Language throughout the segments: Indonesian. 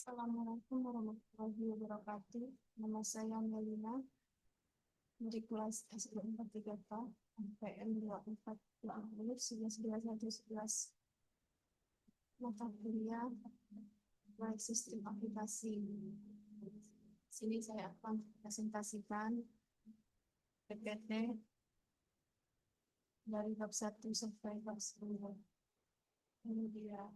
Assalamualaikum warahmatullahi wabarakatuh. Nama saya Melina dari kelas S4 3K MPM 24 11 11 11 mata kuliah proyek sistem aplikasi. Sini saya akan presentasikan PPT dari bab 1 sampai bab 10. Kemudian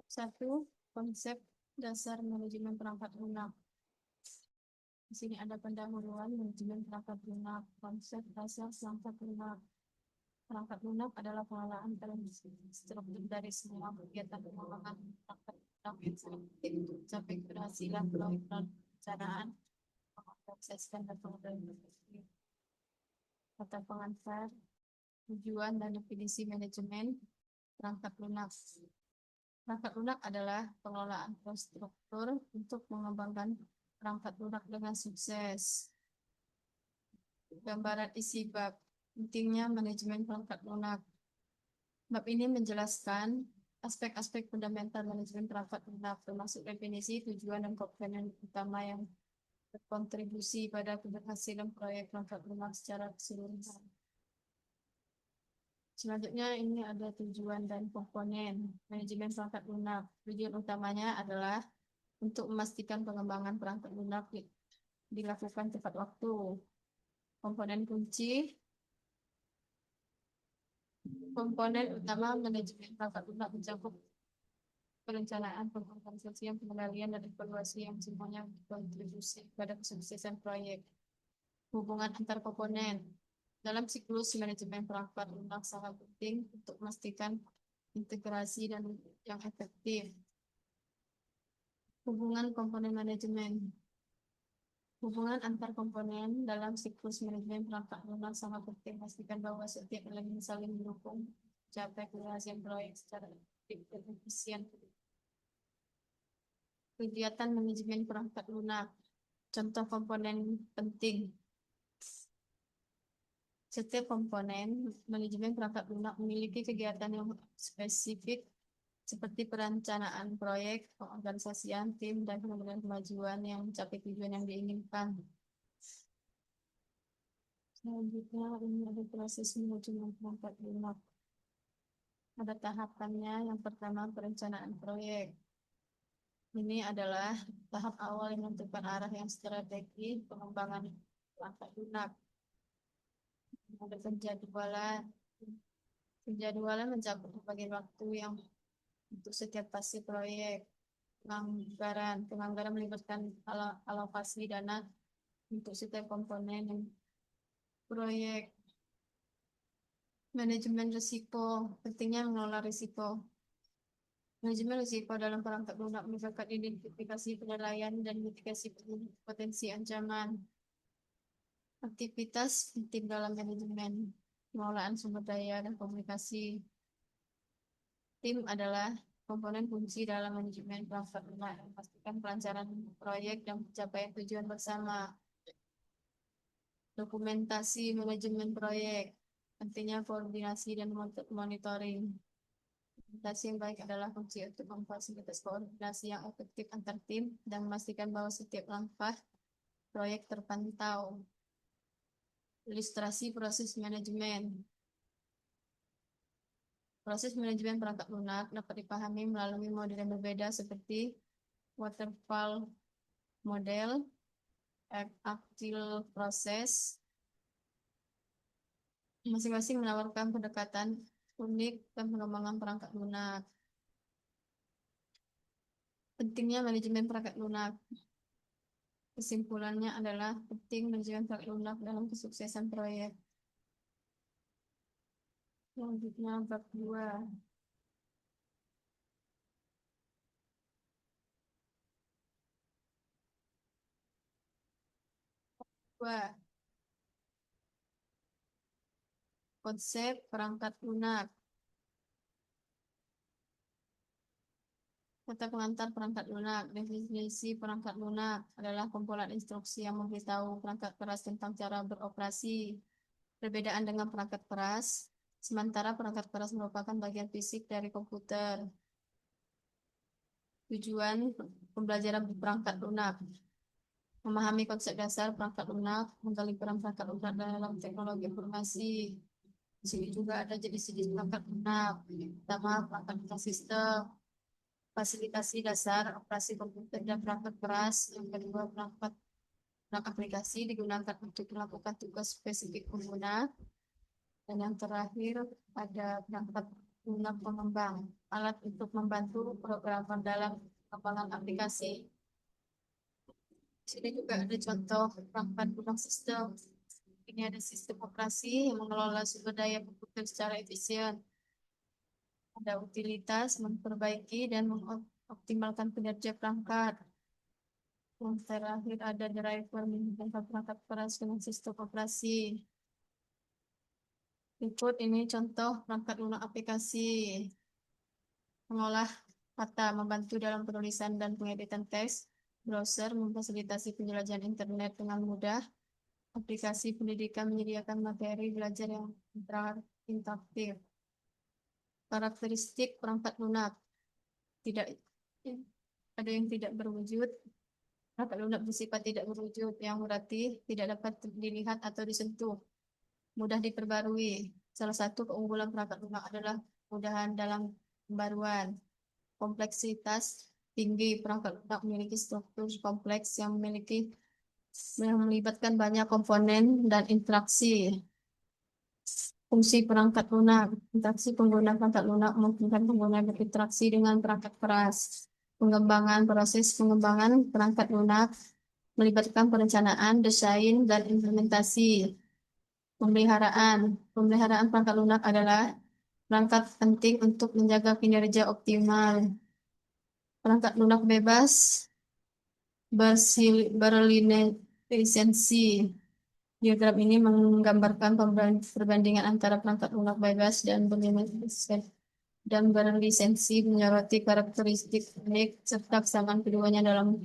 bab 1 konsep dasar manajemen perangkat lunak. Di sini ada pendahuluan manajemen perangkat lunak, konsep dasar perangkat lunak. Perangkat lunak adalah pengelolaan terstruktur dari semua kegiatan pengembangan perangkat lunak yang seperti untuk mencapai keberhasilan proyek perencanaan, proses dan pengembangan. Kata pengantar, tujuan dan definisi manajemen perangkat lunak. Perangkat lunak adalah pengelolaan terstruktur untuk mengembangkan perangkat lunak dengan sukses. Gambaran isi bab, pentingnya manajemen perangkat lunak. Bab ini menjelaskan aspek-aspek fundamental manajemen perangkat lunak, termasuk definisi, tujuan, dan komponen utama yang berkontribusi pada keberhasilan proyek perangkat lunak secara keseluruhan. Selanjutnya ini ada tujuan dan komponen manajemen perangkat lunak. Tujuan utamanya adalah untuk memastikan pengembangan perangkat lunak dilakukan tepat waktu. Komponen utama manajemen perangkat lunak mencakup perencanaan, pengorganisasian, pengendalian, dan evaluasi yang semuanya berkontribusi pada kesuksesan proyek. Hubungan antar komponen. Dalam siklus manajemen perangkat lunak sangat penting untuk memastikan integrasi dan yang efektif. Hubungan komponen manajemen. Hubungan antar komponen dalam siklus manajemen perangkat lunak sangat penting memastikan bahwa setiap elemen saling mendukung mencapai keberhasilan proyek secara efektif dan efisien. Kegiatan manajemen perangkat lunak. Contoh komponen penting. Setiap komponen manajemen perangkat lunak memiliki kegiatan yang spesifik seperti perencanaan proyek, pengorganisasian tim, dan pengembangan kemajuan yang mencapai tujuan yang diinginkan. Selanjutnya ini ada proses manajemen perangkat lunak. Ada tahapannya. Yang pertama perencanaan proyek. Ini adalah tahap awal yang menentukan arah yang strategi pengembangan perangkat lunak. Ada penjadwalan. Penjadwalan mencakup berbagai waktu yang untuk setiap fase proyek. Penganggaran melibatkan alokasi dana untuk setiap komponen proyek. Manajemen risiko, pentingnya mengelola risiko. Manajemen risiko dalam perangkat lunak melibatkan identifikasi, penilaian, dan mitigasi potensi ancaman. Aktivitas penting dalam manajemen, pengelolaan sumber daya, dan komunikasi. Tim adalah komponen kunci dalam manajemen perangkat lunak, memastikan kelancaran proyek dan pencapaian tujuan bersama. Dokumentasi manajemen proyek, pentingnya koordinasi dan monitoring. Dokumentasi yang baik adalah kunci untuk memfasilitasi koordinasi yang efektif antar tim dan memastikan bahwa setiap langkah proyek terpantau. Ilustrasi proses manajemen. Proses manajemen perangkat lunak dapat dipahami melalui model yang berbeda seperti waterfall model, agile proses. Masing-masing menawarkan pendekatan unik dan pengembangan perangkat lunak. Pentingnya manajemen perangkat lunak. Kesimpulannya adalah penting manajemen perangkat lunak dalam kesuksesan proyek. Selanjutnya bab 2. 2. Konsep perangkat lunak. Kata pengantar perangkat lunak. Definisi perangkat lunak adalah kumpulan instruksi yang memberitahu perangkat keras tentang cara beroperasi. Perbedaan dengan perangkat keras, sementara perangkat keras merupakan bagian fisik dari komputer. Tujuan pembelajaran perangkat lunak. Memahami konsep dasar perangkat lunak, menggali peran perangkat lunak dalam teknologi informasi. Di sini juga ada jenis-jenis perangkat lunak. Pertama, perangkat lunak sistem, fasilitasi dasar operasi komputer dan perangkat keras. Yang kedua, perangkat lunak aplikasi digunakan untuk melakukan tugas spesifik pengguna. Dan yang terakhir, ada perangkat lunak pengembang, alat untuk membantu programmer dalam pengembangan aplikasi. Di sini juga ada contoh perangkat lunak sistem. Ini ada sistem operasi yang mengelola sumber daya komputer secara efisien. Ada utilitas memperbaiki dan mengoptimalkan kinerja perangkat. Yang terakhir ada driver menghubungkan perangkat keras dengan sistem operasi. Berikut ini contoh perangkat lunak aplikasi. Mengolah kata, membantu dalam penulisan dan pengeditan teks. Browser memfasilitasi penjelajahan internet dengan mudah. Aplikasi pendidikan menyediakan materi belajar yang interaktif. Karakteristik perangkat lunak. Tidak ada yang tidak berwujud. Perangkat lunak bersifat tidak berwujud, yang berarti tidak dapat dilihat atau disentuh. Mudah diperbarui. Salah satu keunggulan perangkat lunak adalah kemudahan dalam pembaruan. Kompleksitas tinggi. Perangkat lunak memiliki struktur kompleks yang melibatkan banyak komponen dan interaksi. Fungsi perangkat lunak. Interaksi pengguna perangkat lunak memungkinkan pengguna berinteraksi dengan perangkat keras. Pengembangan proses pengembangan perangkat lunak melibatkan perencanaan, desain, dan implementasi. Pemeliharaan. Pemeliharaan perangkat lunak adalah perangkat penting untuk menjaga kinerja optimal. Perangkat lunak bebas berlisensi. Diagram ini menggambarkan perbandingan antara perangkat lunak bebas dan berlisensi, menyoroti karakteristik unik serta kesamaan keduanya dalam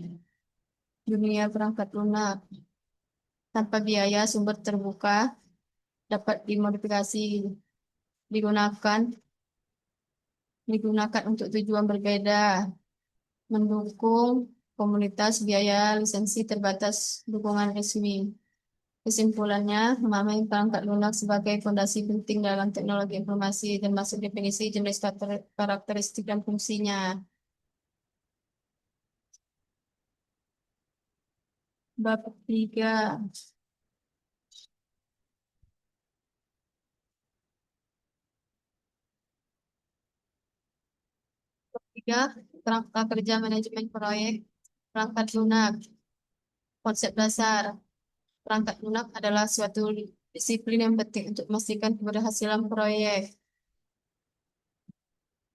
dunia perangkat lunak. Tanpa biaya, sumber terbuka dapat dimodifikasi, digunakan untuk tujuan berbeda, mendukung komunitas, biaya lisensi terbatas, dukungan resmi. Kesimpulannya, memahami perangkat lunak sebagai fondasi penting dalam teknologi informasi, termasuk definisi, jenis karakteristik, dan fungsinya. Bab 3. Kerangka kerja manajemen proyek, perangkat lunak. Konsep dasar. Perangkat lunak adalah suatu disiplin yang penting untuk memastikan keberhasilan proyek.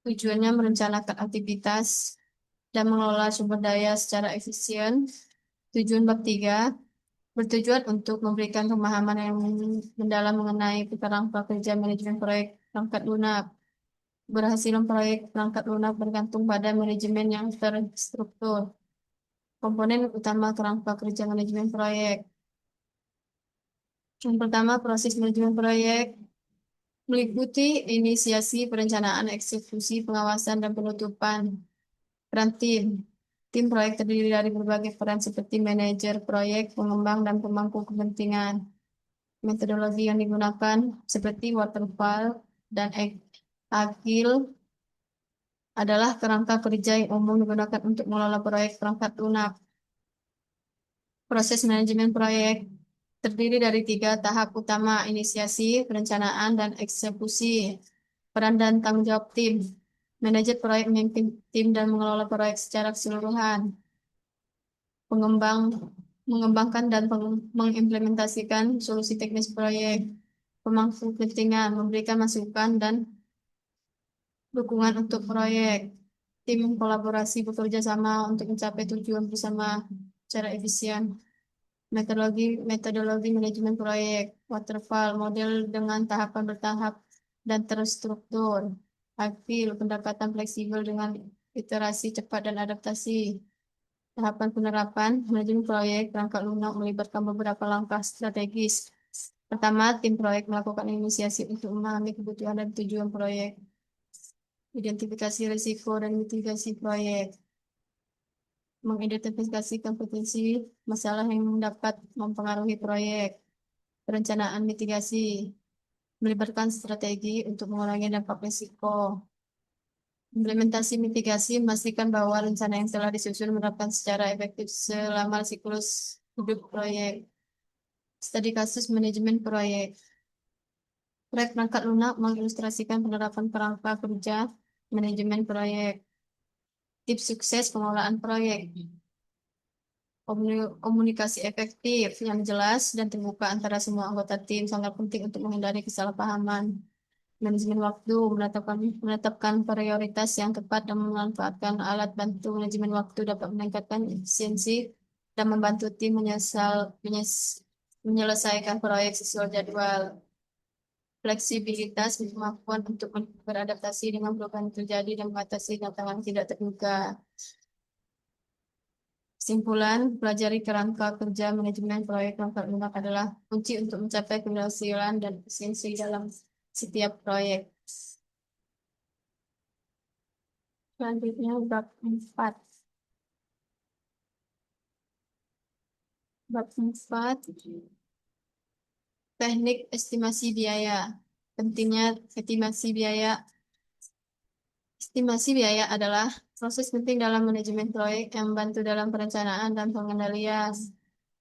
Tujuannya merencanakan aktivitas dan mengelola sumber daya secara efisien. Tujuan bab 3 bertujuan untuk memberikan pemahaman yang mendalam mengenai kerangka kerja manajemen proyek perangkat lunak. Keberhasilan proyek perangkat lunak bergantung pada manajemen yang terstruktur. Komponen utama kerangka kerja manajemen proyek. Yang pertama, proses manajemen proyek meliputi inisiasi, perencanaan, eksekusi, pengawasan, dan penutupan. Peran tim. Tim proyek terdiri dari berbagai peran seperti manajer proyek, pengembang, dan pemangku kepentingan. Metodologi yang digunakan seperti waterfall dan agile adalah kerangka kerja yang umum digunakan untuk mengelola proyek perangkat lunak. Proses manajemen proyek terdiri dari 3 tahap utama: inisiasi, perencanaan, dan eksekusi. Peran dan tanggung jawab tim. Manajer proyek memimpin tim dan mengelola proyek secara keseluruhan. Mengembangkan dan mengimplementasikan solusi teknis proyek. Pemangku kepentingan memberikan masukan dan dukungan untuk proyek. Tim kolaborasi bekerja sama untuk mencapai tujuan bersama secara efisien. Metodologi manajemen proyek, waterfall, model dengan tahapan bertahap dan terstruktur. Agile, pendekatan fleksibel dengan iterasi cepat dan adaptasi. Tahapan penerapan manajemen proyek perangkat lunak melibatkan beberapa langkah strategis. Pertama, tim proyek melakukan inisiasi untuk memahami kebutuhan dan tujuan proyek. Identifikasi risiko dan mitigasi proyek. Mengidentifikasi potensi masalah yang dapat mempengaruhi proyek. Perencanaan mitigasi melibatkan strategi untuk mengurangi dampak risiko. Implementasi mitigasi memastikan bahwa rencana yang telah disusun menerapkan secara efektif selama siklus hidup proyek. Studi kasus manajemen proyek. Proyek perangkat lunak mengilustrasikan penerapan kerangka kerja manajemen proyek. Tips sukses pengelolaan proyek. Komunikasi efektif yang jelas dan terbuka antara semua anggota tim sangat penting untuk menghindari kesalahpahaman. Manajemen waktu menetapkan prioritas yang tepat dan memanfaatkan alat bantu manajemen waktu dapat meningkatkan efisiensi dan membantu tim menyelesaikan proyek sesuai jadwal. Fleksibilitas kemampuan untuk beradaptasi dengan perubahan yang terjadi dan mengatasi tantangan tidak terduga. Kesimpulan, pelajari kerangka kerja manajemen proyek perangkat lunak adalah kunci untuk mencapai keberhasilan dan efisiensi dalam setiap proyek. Selanjutnya, bab 4. Bab 4, teknik estimasi biaya. Pentingnya estimasi biaya. Estimasi biaya adalah proses penting dalam manajemen proyek yang membantu dalam perencanaan dan pengendalian.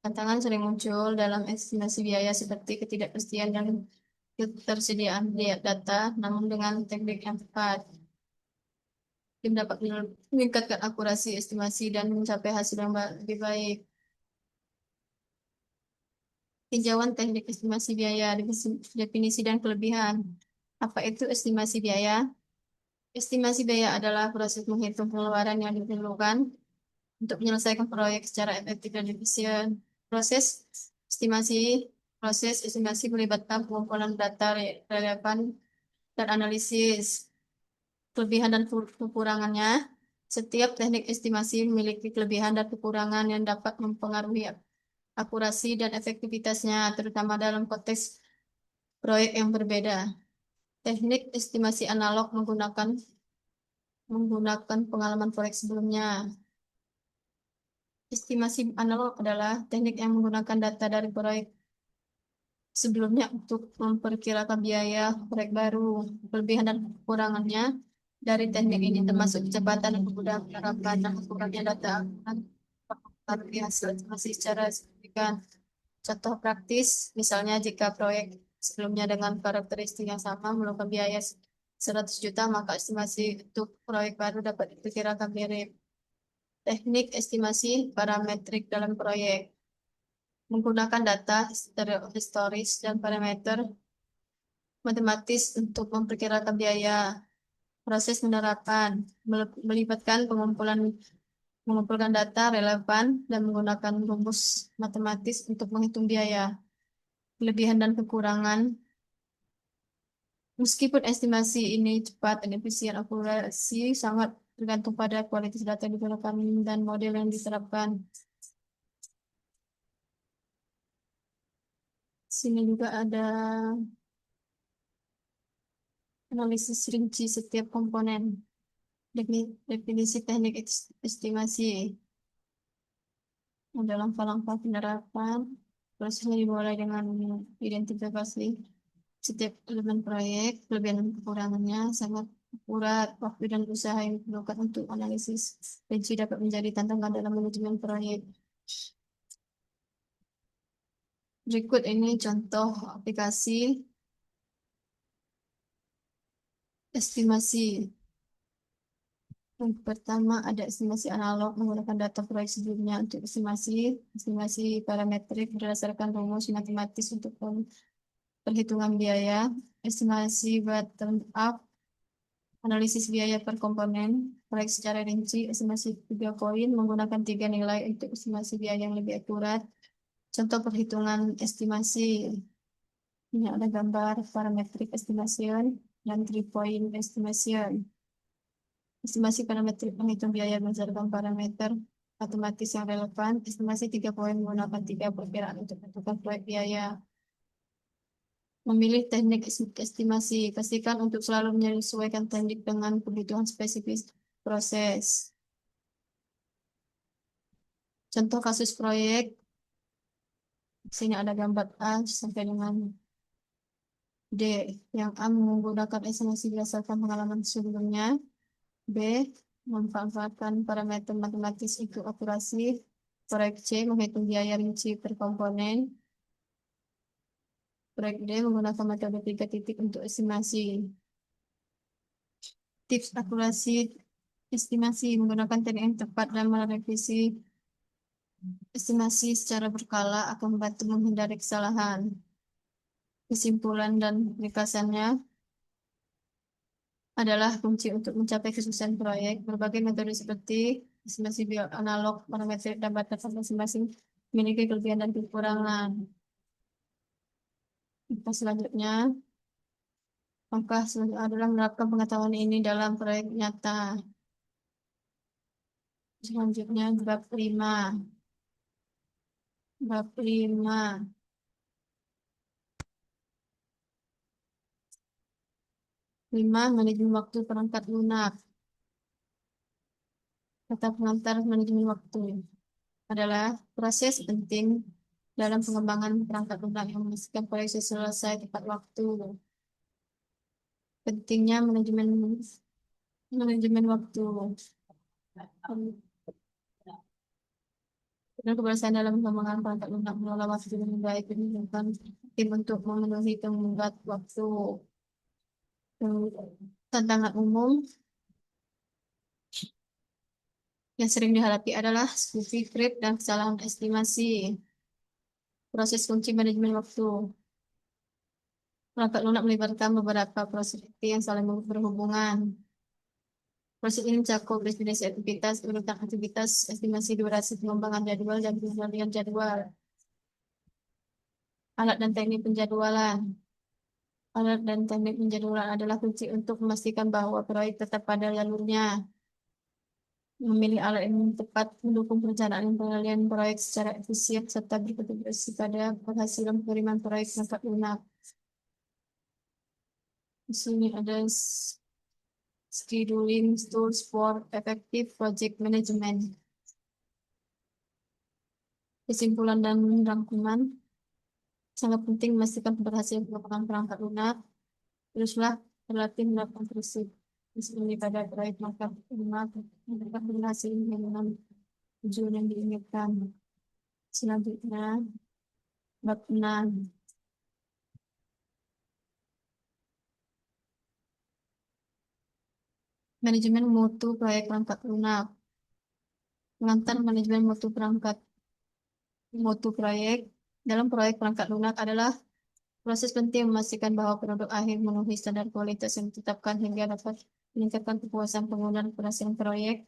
Tantangan sering muncul dalam estimasi biaya seperti ketidakpastian dan ketersediaan data, namun dengan teknik yang tepat, tim dapat meningkatkan akurasi estimasi dan mencapai hasil yang lebih baik. Tinjauan teknik estimasi biaya, definisi dan kelebihan. Apa itu estimasi biaya? Estimasi biaya adalah proses menghitung pengeluaran yang diperlukan untuk menyelesaikan proyek secara efektif dan efisien. Estimasi Proses estimasi melibatkan pengumpulan data relevan dan analisis kelebihan dan kekurangannya. Setiap teknik estimasi memiliki kelebihan dan kekurangan yang dapat mempengaruhi akurasi dan efektivitasnya, terutama dalam konteks proyek yang berbeda. Teknik estimasi analog menggunakan pengalaman proyek sebelumnya. Estimasi analog adalah teknik yang menggunakan data dari proyek sebelumnya untuk memperkirakan biaya proyek baru. Kelebihan dan kekurangannya dari teknik ini termasuk kecepatan dan kemudahan penerapan dan kurangnya data akan mempengaruhi hasil estimasi secara signifikan. Contoh praktis, misalnya jika proyek sebelumnya dengan karakteristik yang sama memerlukan biaya 100 juta, maka estimasi untuk proyek baru dapat diperkirakan mirip. Teknik estimasi parametrik dalam proyek menggunakan data historis dan parameter matematis untuk memperkirakan biaya. Proses penerapan melibatkan mengumpulkan data relevan dan menggunakan rumus matematis untuk menghitung biaya. Kelebihan dan kekurangan. Meskipun estimasi ini cepat dan efisien, akurasi sangat tergantung pada kualitas data yang digunakan dan model yang diterapkan. Sini juga ada analisis rinci setiap komponen. Definisi teknik estimasi. Ada langkah-langkah penerapan. Prosesnya dimulai dengan identifikasi setiap elemen proyek, kelebihan dan kekurangannya, sangat akurat, waktu dan usaha yang diperlukan untuk analisis rinci dapat menjadi tantangan dalam manajemen proyek. Berikut ini contoh aplikasi estimasi. Yang pertama ada estimasi analog menggunakan data proyek sebelumnya untuk estimasi parametrik berdasarkan rumus matematis untuk perhitungan biaya, estimasi bottom up, analisis biaya per komponen, proyek secara rinci, estimasi 3 poin menggunakan 3 nilai untuk estimasi biaya yang lebih akurat, Contoh perhitungan estimasi. Ini ada gambar parametric estimation dan 3-point estimation. Estimasi parametrik menghitung biaya berdasarkan parameter matematis yang relevan. Estimasi 3 poin menggunakan 3 perkiraan untuk menentukan proyek biaya. Memilih teknik estimasi. Pastikan untuk selalu menyesuaikan teknik dengan kebutuhan spesifik proses. Contoh kasus proyek. Sini ada gambar A sampai dengan D. Yang A menggunakan estimasi berdasarkan pengalaman sebelumnya. B. Memanfaatkan parameter matematis untuk akurasi. Proyek C menghitung biaya rinci per komponen. Proyek D menggunakan metode 3 titik untuk estimasi. Tips akurasi estimasi menggunakan teknik yang tepat dan merevisi estimasi secara berkala akan membantu menghindari kesalahan. Kesimpulan dan ringkasannya adalah kunci untuk mencapai kesuksesan proyek. Berbagai metode seperti estimasi bioanalog, parametrik, dan batas masing-masing memiliki kelebihan dan kekurangan. Selanjutnya, langkah selanjutnya adalah menerapkan pengetahuan ini dalam proyek nyata. Selanjutnya, bab 5. Bab 5. 5. Manajemen waktu perangkat lunak. Kata pengantar manajemen waktu adalah proses penting dalam pengembangan perangkat lunak yang memastikan proyek selesai tepat waktu. Pentingnya manajemen waktu. Dan keberhasilan dalam pengembangan perangkat lunak mengelola waktu dengan baik dibutuhkan tim untuk memenuhi tenggat waktu. Tantangan umum yang sering dihadapi adalah seperti creep dan kesalahan estimasi. Proses kunci manajemen waktu. Perangkat lunak melibatkan beberapa proses yang saling berhubungan. Proses ini mencakup definisi aktivitas, urutan aktivitas, estimasi durasi pengembangan jadwal, dan pengendalian jadwal. Alat dan teknik penjadwalan. Alat dan teknik penjadwalan adalah kunci untuk memastikan bahwa proyek tetap pada jalurnya. Memilih alat yang tepat mendukung perencanaan dan pengendalian proyek secara efisien serta berkontribusi pada keberhasilan pengiriman proyek perangkat lunak. Di sini ada scheduling tools for effective project management. Kesimpulan dan rangkuman. Sangat penting memastikan keberhasilan pengembangan perangkat lunak. Teruslah berlatih melakukan prinsip ini pada proyek perangkat lunak untuk berhasil dengan tujuan yang diinginkan. Selanjutnya, bab 6. Manajemen mutu proyek perangkat lunak. Pengantar manajemen mutu proyek dalam proyek perangkat lunak adalah proses penting memastikan bahwa produk akhir memenuhi standar kualitas yang ditetapkan hingga dapat meningkatkan kepuasan pengguna dan keberhasilan proyek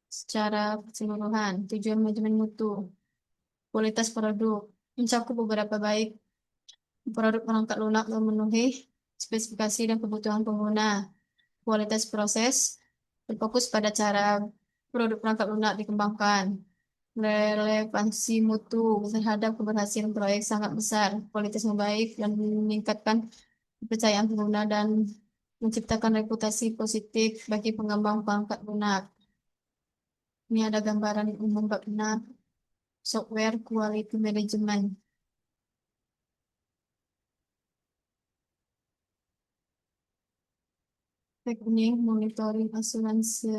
secara keseluruhan. Tujuan manajemen mutu. Kualitas produk mencakup beberapa baik produk perangkat lunak memenuhi spesifikasi dan kebutuhan pengguna. Kualitas proses berfokus pada cara produk perangkat lunak dikembangkan. Relevansi mutu terhadap keberhasilan proyek sangat besar. Kualitasnya baik dan meningkatkan kepercayaan pengguna dan menciptakan reputasi positif bagi pengembang perangkat lunak. Ini ada gambaran umum bab 6, software quality management. Teknik monitoring asuransi.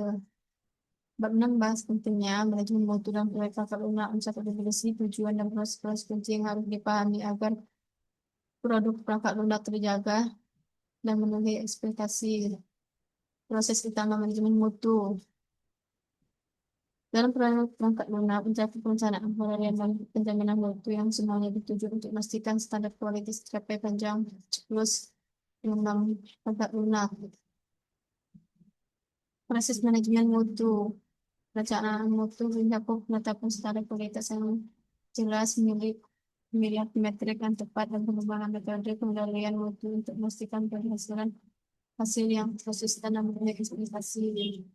Bab 6 bahas pentingnya manajemen mutu dan proyek perangkat lunak mencapai definisi tujuan dan proses kunci yang harus dipahami agar produk perangkat lunak terjaga dan memenuhi ekspektasi. Proses utama manajemen mutu. Dalam perangkat lunak mencapai perencanaan pengelolaan dan penjaminan mutu yang semuanya dituju untuk memastikan standar kualitas tercapai panjang siklus pengembangan perangkat lunak. Proses manajemen mutu. Perencanaan mutu mencakup penetapan standar kualitas yang jelas milik pemilihan metrik yang tepat dan pengembangan metode pengendalian mutu untuk memastikan keberhasilan hasil yang konsisten dan mempunyai ekspektasi.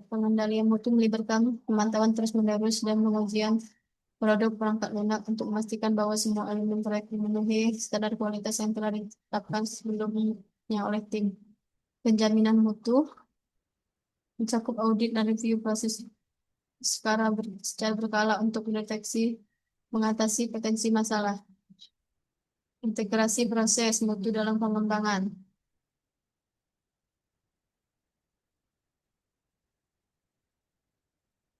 Pengendalian mutu melibatkan pemantauan terus-menerus dan pengujian produk perangkat lunak untuk memastikan bahwa semua elemen proyek memenuhi standar kualitas yang telah ditetapkan sebelumnya oleh tim. Penjaminan mutu mencakup audit dan review proses secara berkala untuk mendeteksi mengatasi potensi masalah. Integrasi proses mutu dalam pengembangan.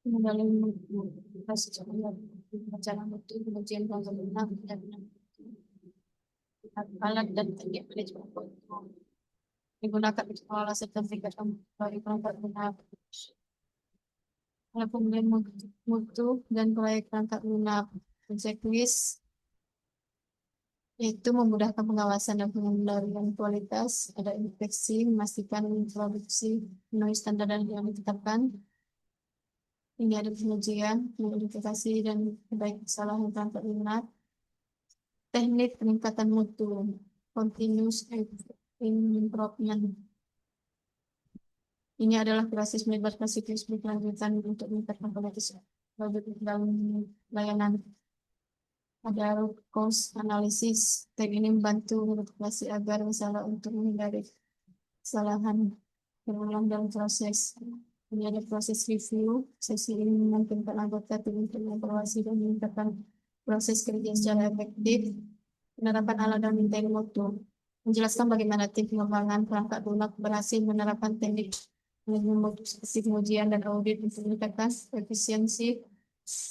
Mengenali mutu, proses perencanaan mutu, pengujian pengembangan, dan alat dan teknik manajemen mutu digunakan untuk mengolah sertifikat dari perangkat lunak. Pemilihan mutu dan proyek perangkat lunak. Checklist itu memudahkan pengawasan dan pengendalian kualitas, ada inspeksi, memastikan produksi memenuhi standar yang ditetapkan. Ini ada pengujian, mengidentifikasi dan perbaikan kesalahan perangkat lunak. Teknik peningkatan mutu, continuous improvement. Ini adalah proses melibatkan siklus berkelanjutan untuk meningkatkan kualitas produk dalam layanan. Ada root cause analysis. Teknik ini membantu mengidentifikasi agar masalah untuk menghindari kesalahan berulang dalam proses. Ini ada proses review. Sesi ini memungkinkan anggota tim untuk mengevaluasi dan meningkatkan proses kerja secara efektif. Penerapan alat dan metode mutu. Menjelaskan bagaimana tim pengembangan perangkat lunak berhasil menerapkan teknik mutu seperti pengujian dan audit untuk meningkatkan efisiensi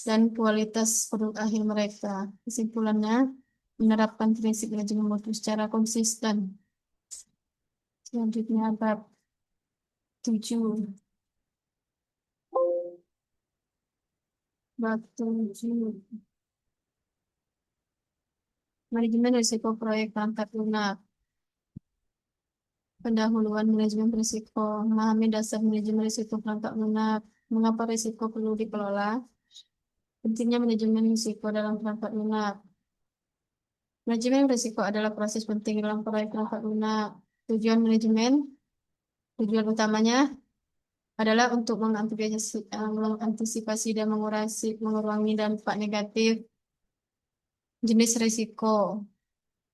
dan kualitas produk akhir mereka. Kesimpulannya, menerapkan prinsip manajemen mutu secara konsisten. Selanjutnya, bab 7. Bab 7. Manajemen risiko proyek perangkat lunak. Pendahuluan manajemen risiko. Memahami dasar manajemen risiko perangkat lunak. Mengapa risiko perlu dikelola? Pentingnya manajemen risiko dalam perangkat lunak. Manajemen risiko adalah proses penting dalam proyek perangkat lunak. Tujuan utamanya adalah untuk mengantisipasi dan mengurangi dampak negatif. Jenis risiko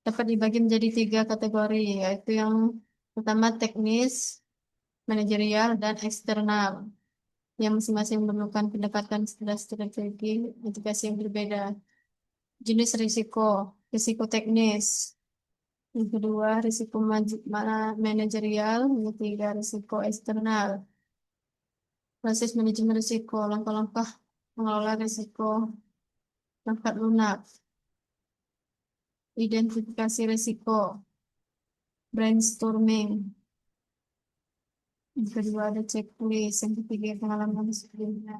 dapat dibagi menjadi 3 kategori, yaitu yang pertama teknis, manajerial, dan eksternal, yang masing-masing memerlukan pendekatan strategi mitigasi yang berbeda. Jenis risiko teknis. Yang kedua, risiko manajerial. Yang ketiga, risiko eksternal. Proses manajemen risiko, langkah-langkah mengelola risiko perangkat lunak. Identifikasi risiko, brainstorming. Yang kedua ada checklist, yang ketiga pengalaman sebelumnya.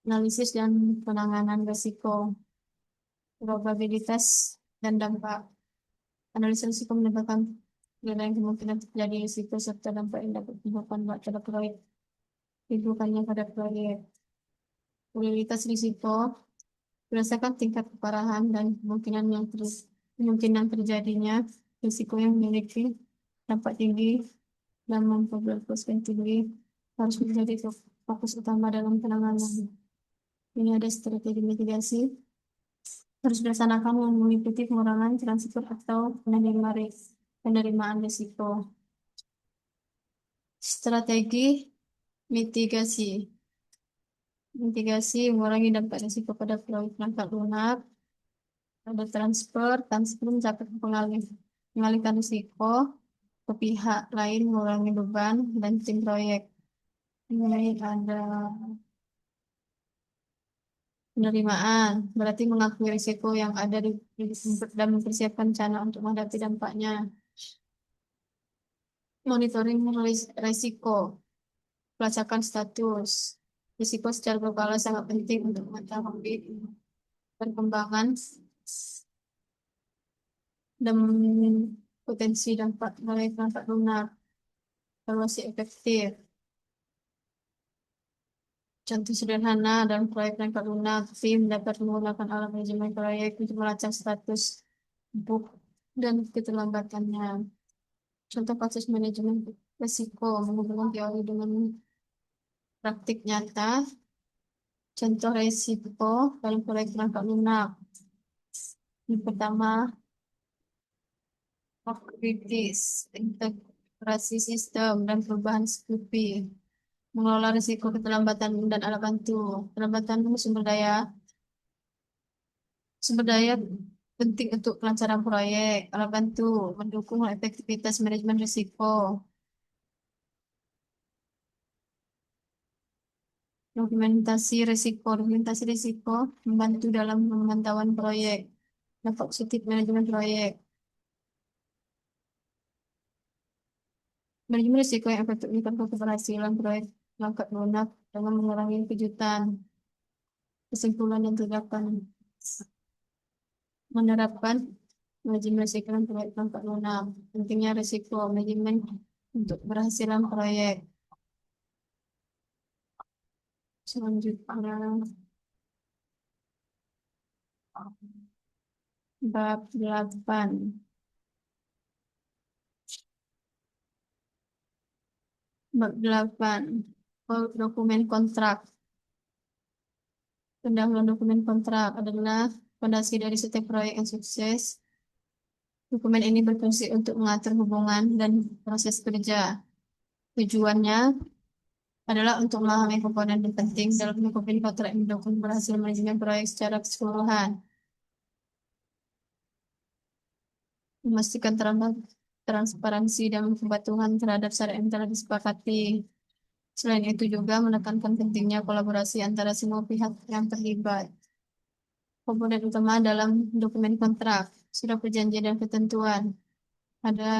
Analisis dan penanganan risiko, probabilitas dan dampak. Analisis risiko mendapatkan nilai kemungkinan terjadi risiko serta dampak yang dapat ditimbulkan pada proyek. Timbulkannya pada proyek. Probabilitas risiko berdasarkan tingkat keparahan dan kemungkinan terjadinya risiko yang memiliki dampak tinggi dan memperberatkan tinggi harus menjadi fokus utama dalam penanganan. Ini ada strategi mitigasi harus dilaksanakan yang meliputi pengurangan transfer atau penerimaan risiko. Strategi mitigasi. Mitigasi mengurangi dampak risiko pada proyek perangkat lunak. Ada transfer mencakup mengalihkan risiko ke pihak lain, mengurangi beban dan tim proyek. Ini ada penerimaan, berarti mengakui risiko yang ada dan mempersiapkan rencana untuk menghadapi dampaknya. Monitoring risiko, pelacakan status. Risiko secara berkala sangat penting untuk mengetahui perkembangan dan potensi dampak dari perangkat lunak. Evaluasi efektif. Contoh sederhana dalam proyek perangkat lunak, tim dapat menggunakan alat manajemen proyek untuk melacak status bug dan keterlambatannya. Contoh kasus manajemen risiko menghubungkan teori dengan praktik nyata. Contoh risiko dalam proyek perangkat lunak. Yang pertama, kritis, integrasi sistem dan perubahan SKUPI. Mengelola risiko keterlambatan dan alat bantu. Keterlambatan sumber daya penting untuk kelancaran proyek. Alat bantu mendukung efektivitas manajemen risiko. Dokumentasi risiko membantu dalam pemantauan proyek. Dampak positif manajemen proyek. Manajemen risiko yang efektif meningkatkan keberhasilan proyek langkah lunak dengan mengurangi kejutan. Kesimpulan yang terdapat menerapkan manajemen risiko dan proyek langkah lunak. Pentingnya risiko manajemen untuk keberhasilan proyek. Selanjutnya, bab 8. Bab 8. Dokumen kontrak. Pendahuluan dokumen kontrak adalah fondasi dari setiap proyek yang sukses. Dokumen ini berfungsi untuk mengatur hubungan dan proses kerja. Tujuannya adalah untuk memahami komponen penting dalam dokumen kontrak yang mendukung berhasil manajemen proyek secara keseluruhan. Memastikan transparansi dan kepatuhan terhadap syarat yang telah disepakati. Selain itu juga menekankan pentingnya kolaborasi antara semua pihak yang terlibat. Komponen utama dalam dokumen kontrak, surat perjanjian dan ketentuan. Ada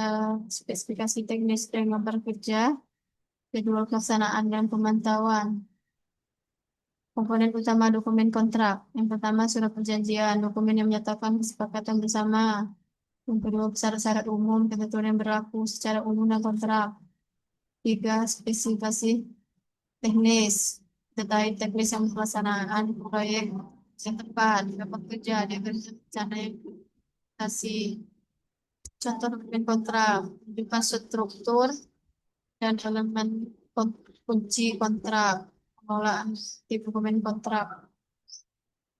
spesifikasi teknis dan gambar kerja, jadwal pelaksanaan dan pemantauan. Komponen utama dokumen kontrak. Yang pertama, surat perjanjian, dokumen yang menyatakan kesepakatan bersama. Yang kedua, syarat-syarat umum, ketentuan yang berlaku secara umum dan kontrak. Tiga, spesifikasi teknis, detail teknis yang pelaksanaan proyek yang tepat, dapat kerja, diagram rencana yang implementasi. Contoh dokumen kontrak, menunjukkan struktur dan elemen kunci kontrak, pengelolaan di dokumen kontrak.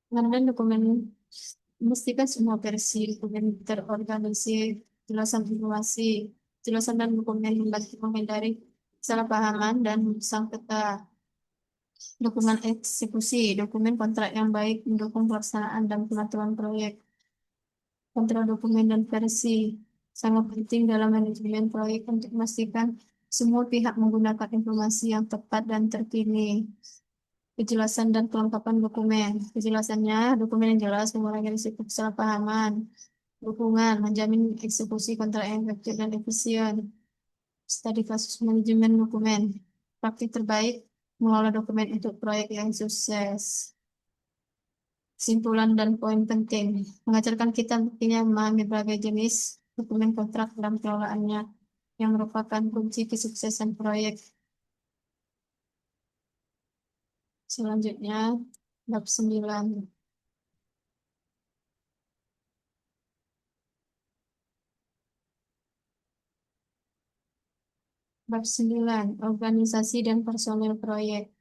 Pengambilan dokumen memastikan semua versi dokumen terorganisir, jelasan informasi, jelasan dan dokumen membantu menghindari kesalahpahaman dan sangketa. Dokumen eksekusi, dokumen kontrak yang baik mendukung pelaksanaan dan pengaturan proyek. Kontrol dokumen dan versi sangat penting dalam manajemen proyek untuk memastikan semua pihak menggunakan informasi yang tepat dan terkini. Kejelasan dan kelengkapan dokumen. Kejelasannya, dokumen yang jelas mengurangi risiko kesalahpahaman. Dukungan, menjamin eksekusi kontrak yang efektif dan efisien. Studi kasus manajemen dokumen. Praktik terbaik mengelola dokumen untuk proyek yang sukses. Kesimpulan dan poin penting. Mengajarkan kita pentingnya memahami berbagai jenis dokumen kontrak dan pengelolaannya yang merupakan kunci kesuksesan proyek. Selanjutnya, bab 9. Bab 9, organisasi dan personel proyek.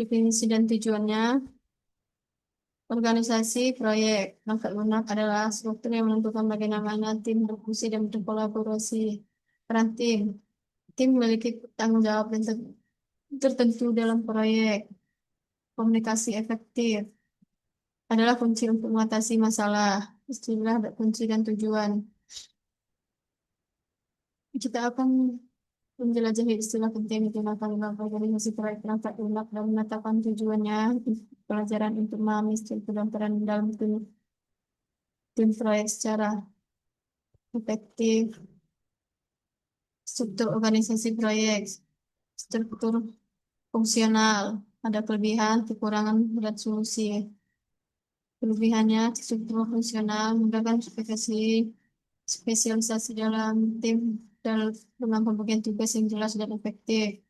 Definisi dan tujuannya, organisasi proyek langkah lunak adalah struktur yang menentukan bagaimana tim berfungsi dan berkolaborasi. Peran tim. Tim memiliki tanggung jawab dan tertentu dalam proyek. Komunikasi efektif adalah kunci untuk mengatasi masalah. Istilah kunci dan tujuan. Kita akan menjelajahi istilah penting digunakan dalam organisasi proyek perangkat lunak dan menetapkan tujuannya, pelajaran untuk memahami struktur dan peran dalam tim proyek secara efektif. Struktur organisasi proyek, struktur fungsional, ada kelebihan, kekurangan, dan solusi. Kelebihannya, struktur fungsional memudahkan spesialisasi dalam tim dan dengan pembagian tugas yang jelas dan efektif.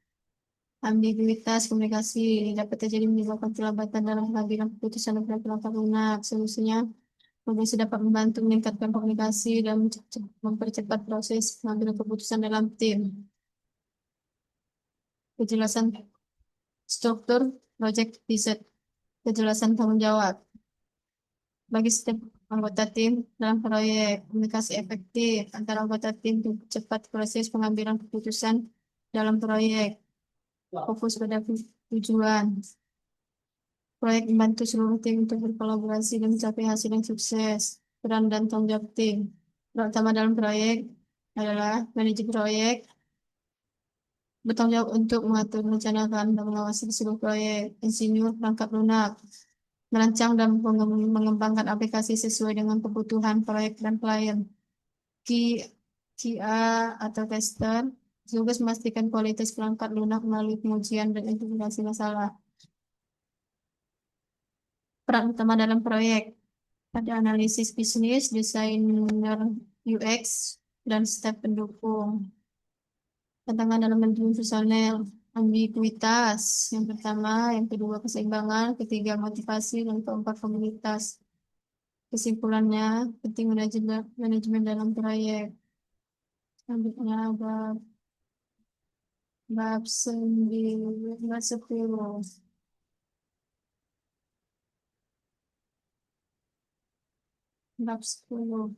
Ambiguitas komunikasi dapat terjadi menyebabkan kelambatan dalam pengambilan keputusan dan perangkat lunak. Solusinya, komunikasi dapat membantu meningkatkan komunikasi dan mempercepat proses pengambilan keputusan dalam tim. Kejelasan struktur proyek riset, kejelasan tanggung jawab. Bagi setiap anggota tim dalam proyek, komunikasi efektif antara anggota tim untuk cepat proses pengambilan keputusan dalam proyek. Fokus pada tujuan. Proyek membantu seluruh tim untuk berkolaborasi dan mencapai hasil yang sukses. Peran dan tanggung jawab tim. Peran utama dalam proyek adalah manajer proyek, bertanggung jawab untuk mengatur, merencanakan, dan mengawasi seluruh proyek. Insinyur perangkat lunak, merancang dan mengembangkan aplikasi sesuai dengan kebutuhan proyek dan klien. QA atau tester, tugas memastikan kualitas perangkat lunak melalui pengujian dan identifikasi masalah. Peran utama dalam proyek ada analisis bisnis, desainer UX, dan staf pendukung. Tantangan dalam manajemen personel, ambiguitas. Yang pertama, yang kedua keseimbangan, ketiga motivasi, dan keempat komunitas. Kesimpulannya, penting manajemen dalam proyek. Selanjutnya ada bab 9, bab 10. Bab 10.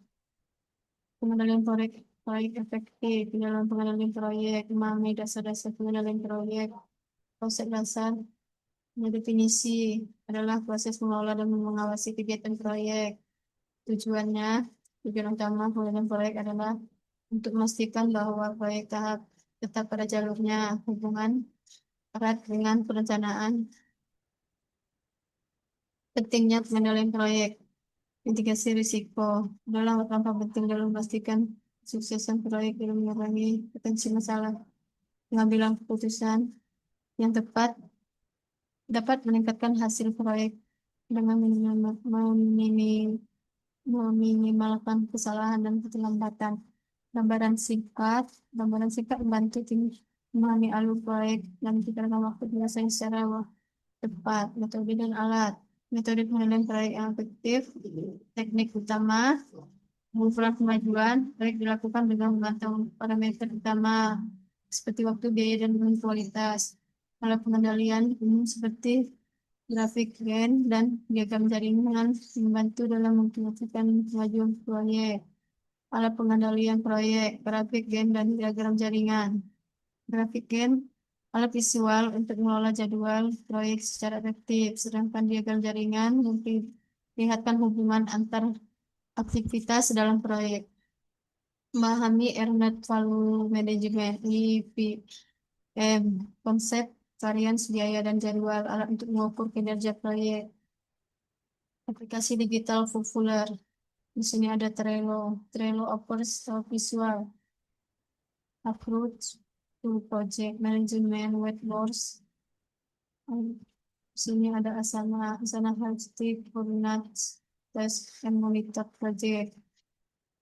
Pengendalian proyek, proyek efektif. Di dalam pengendalian proyek, memahami dasar-dasar pengendalian proyek. Konsep dasar definisi adalah proses mengelola dan mengawasi kegiatan proyek. Tujuannya, tujuan utama pengendalian proyek adalah untuk memastikan bahwa proyek tetap pada jalurnya, hubungan erat dengan perencanaan. Pentingnya pengendalian proyek, mitigasi risiko adalah langkah penting dalam memastikan suksesan proyek dalam mengurangi potensi masalah. Pengambilan keputusan yang tepat dapat meningkatkan hasil proyek dengan meminimalkan kesalahan dan keterlambatan. Gambaran singkat membantu tim memahami alur proyek dan menentukan waktu penyelesaian secara tepat. Metode dan alat. Metode pengendalian proyek yang efektif. Teknik utama, pengukuran kemajuan. Proyek dilakukan dengan memantau parameter utama seperti waktu, biaya, dan kualitas. Alat pengendalian umum seperti grafik Gantt dan diagram jaringan membantu dalam memperhatikan kemajuan proyek. Alat pengendalian proyek, grafik Gantt dan diagram jaringan. Grafik Gantt, alat visual untuk mengelola jadwal proyek secara efektif, sedangkan diagram jaringan memperlihatkan hubungan antar aktivitas dalam proyek. Memahami Ernest Value Management, EVM, konsep varians biaya dan jadwal, alat untuk mengukur kinerja proyek. Aplikasi digital populer. Di sini ada Trello. Trello offers visual approach to project management whiteboards. Di sini ada Asana Hosting, Coordinates, Task, and Monitor Project.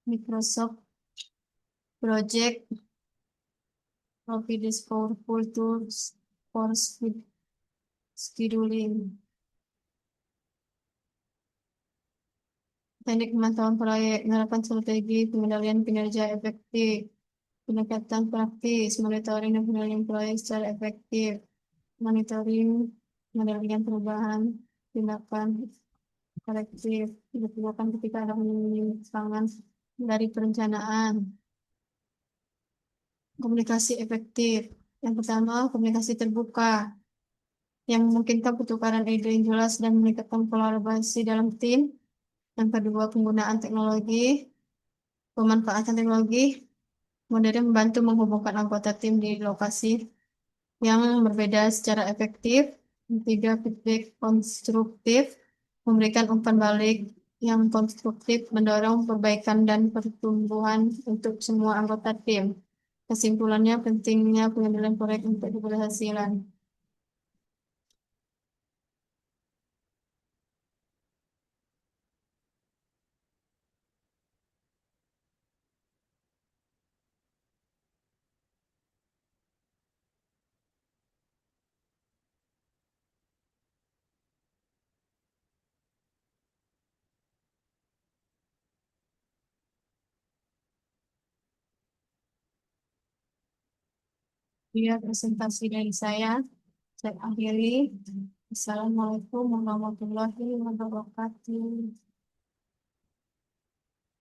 Microsoft Project provides powerful tools for scheduling. Teknik pemantauan proyek, menerapkan strategi pengendalian kinerja efektif, pendekatan praktis, monitoring dan pengendalian proyek secara efektif, monitoring, pengendalian perubahan, tindakan korektif, dilakukan ketika ada penyimpangan dari perencanaan. Komunikasi efektif. Yang pertama, komunikasi terbuka, yang memungkinkan pertukaran ide yang jelas dan meningkatkan kolaborasi dalam tim. Yang kedua, penggunaan teknologi, pemanfaatan teknologi modern membantu menghubungkan anggota tim di lokasi yang berbeda secara efektif. Ketiga, feedback konstruktif, memberikan umpan balik yang konstruktif, mendorong perbaikan dan pertumbuhan untuk semua anggota tim. Kesimpulannya, pentingnya pengendalian proyek untuk keberhasilan. Dia presentasi dari saya. Saya akhiri. Assalamualaikum warahmatullahi wabarakatuh.